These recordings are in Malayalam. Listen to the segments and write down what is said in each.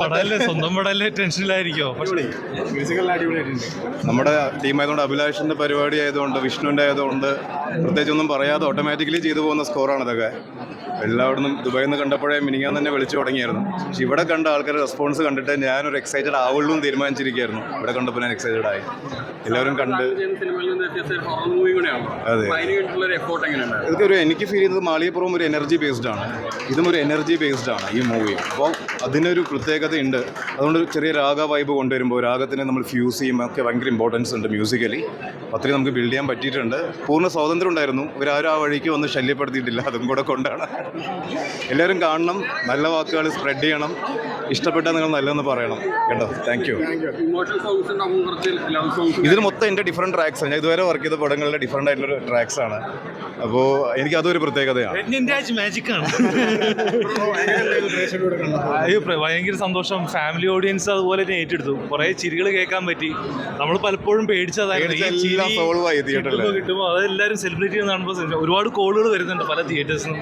പടല്ലേ സ്വന്തം പടല്ലേ ടെൻഷനിലായിരിക്കോ? നമ്മുടെ ടീമായതുകൊണ്ട് അഭിലാഷിന്റെ പരിപാടി ആയതുകൊണ്ട് വിഷ്ണുവിന്റെ ആയതുകൊണ്ട് പ്രത്യേകിച്ച് ഒന്നും പറയാതെ ഓട്ടോമാറ്റിക്കലി ചെയ്തു പോകുന്ന സ്കോറാണ് ഇതൊക്കെ. എല്ലായിടത്തും ദുബായിൽ നിന്ന് കണ്ടപ്പോഴേ മിനിങ്ങാൻ തന്നെ വിളിച്ചു തുടങ്ങിയായിരുന്നു. പക്ഷെ ഇവിടെ കണ്ട ആൾക്കാരുടെ റെസ്പോൺസ് കണ്ടിട്ട് ഞാനൊരു എക്സൈറ്റഡ് ആവുള്ളൂ എന്ന് തീരുമാനിച്ചിരിക്കുകയായിരുന്നു. ഇവിടെ കണ്ടപ്പോൾ ഞാൻ എക്സൈറ്റഡ് ആയി. എല്ലാവരും കണ്ട് അതെ ഇതൊക്കെ എനിക്ക് ഫീൽ ചെയ്യുന്നത് മാളികപ്പുറം ഒരു എനർജി ബേസ്ഡ് ആണ്, ഇതും ഒരു എനർജി ബേസ്ഡ് ആണ് ഈ മൂവി. അപ്പോൾ അതിനൊരു പ്രത്യേകതയുണ്ട്. അതുകൊണ്ട് ചെറിയ രാഗ വൈബ് കൊണ്ടുവരുമ്പോൾ രാഗത്തിനെ നമ്മൾ ഫ്യൂസ് ചെയ്യുമ്പോൾ ഒക്കെ ഭയങ്കര ഇമ്പോർട്ടൻസ് ഉണ്ട് മ്യൂസിക്കലി. അത്രയും നമുക്ക് ബിൽഡ് ചെയ്യാൻ പറ്റിയിട്ടുണ്ട്. പൂർണ്ണ സ്വാതന്ത്ര്യം ഉണ്ടായിരുന്നു. ഇവരാരും ആ വഴിക്ക് വന്ന് ശല്യപ്പെടുത്തിയിട്ടില്ല. അതും കൂടെ കൊണ്ടാണ്. എല്ലാവരും കാണണം, നല്ല വാക്കുകൾ സ്പ്രെഡ് ചെയ്യണം, ഇഷ്ടപ്പെട്ടാൽ നിങ്ങൾ നല്ലതെന്ന് പറയണം കേട്ടോ. Thank you. ഇതിൽ മൊത്തം എൻ്റെ ഡിഫറെൻറ്റ് ട്രാക്സാണ്. ഞാൻ ഇതുവരെ വർക്ക് ചെയ്ത പടങ്ങളുടെ ഡിഫറെൻ്റ് ആയിട്ടുള്ള ട്രാക്സ് ആണ്. അപ്പോൾ എനിക്ക് അതൊരു പ്രത്യേകതയാണ്. ഭയങ്കര സന്തോഷം. ഫാമിലി ഓഡിയൻസ് അതുപോലെ തന്നെ ഏറ്റെടുത്തു. കുറേ ചിരികൾ കേൾക്കാൻ പറ്റി. നമ്മൾ പലപ്പോഴും പേടിച്ചതായിരുന്നു കിട്ടുമ്പോൾ അതെല്ലാവരും സെലിബ്രേറ്റ് ചെയ്യുന്ന കാണുമ്പോൾ ഒരുപാട് കോളുകൾ വരുന്നുണ്ട് പല തിയേറ്റേഴ്സിനും.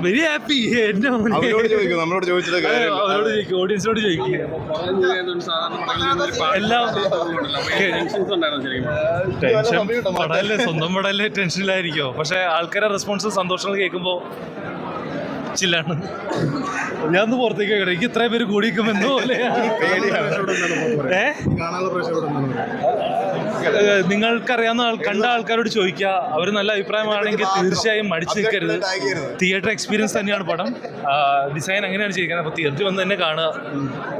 Very happy. അവരോട് ചോദിച്ചിട്ട് അവരോട് ചോദിക്കും, ഓഡിയൻസിനോട് ചോദിക്കുക. എല്ലാം പടല്ലേ സ്വന്തം പടല്ലേ ടെൻഷനിലായിരിക്കോ? പക്ഷെ ആൾക്കാരുടെ റെസ്പോൺസ് സന്തോഷങ്ങൾ കേൾക്കുമ്പോൾ ചില്ലാണ്. ഞാൻ പുറത്തേക്ക് കേട്ടോ. എനിക്ക് ഇത്രയും പേര് കൂടിയിരിക്കും എന്തോ പോലെ. നിങ്ങൾക്കറിയാവുന്ന കണ്ട ആൾക്കാരോട് ചോദിക്കുക. അവർ നല്ല അഭിപ്രായമാണെങ്കിൽ തീർച്ചയായും മടിച്ചു നിൽക്കരുത്. തിയേറ്റർ എക്സ്പീരിയൻസ് തന്നെയാണ് പടം. ഡിസൈൻ അങ്ങനെയാണ് ചെയ്യിക്കുന്നത്. അപ്പോൾ തിയേറ്ററിൽ വന്ന് തന്നെ കാണുക.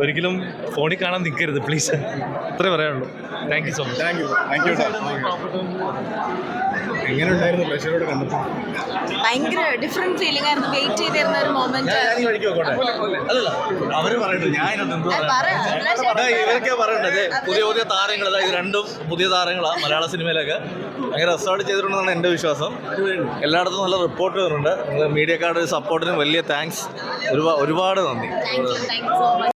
ഒരിക്കലും ഫോണിൽ കാണാൻ നിൽക്കരുത് പ്ലീസ്. അത്രേ പറയാനുള്ളൂ. Thank you so much. എങ്ങനെയുണ്ടായിരുന്നു പ്രേക്ഷകരോട് കണ്ടപ്പോൾ? ഭയങ്കര ഡിഫറെന്റ് ഫീലിംഗ് ആയിരുന്നു. വെയിറ്റ് ചെയ്തിരുന്ന ഒരു മൊമെന്റ്. ഇവരൊക്കെ പറയണ്ടത് പുതിയ താരങ്ങൾ, അതായത് രണ്ടും പുതിയ താരങ്ങളാണ് മലയാള സിനിമയിലൊക്കെ. ഭയങ്കര റെസ്റ്റാർട്ട് ചെയ്തിട്ടുണ്ടെന്നാണ് എൻ്റെ വിശ്വാസം. എല്ലായിടത്തും നല്ല റിപ്പോർട്ട് വരുന്നുണ്ട്. മീഡിയക്കാരുടെ സപ്പോർട്ടിന് വലിയ താങ്ക്സ്. ഒരുപാട് നന്ദി.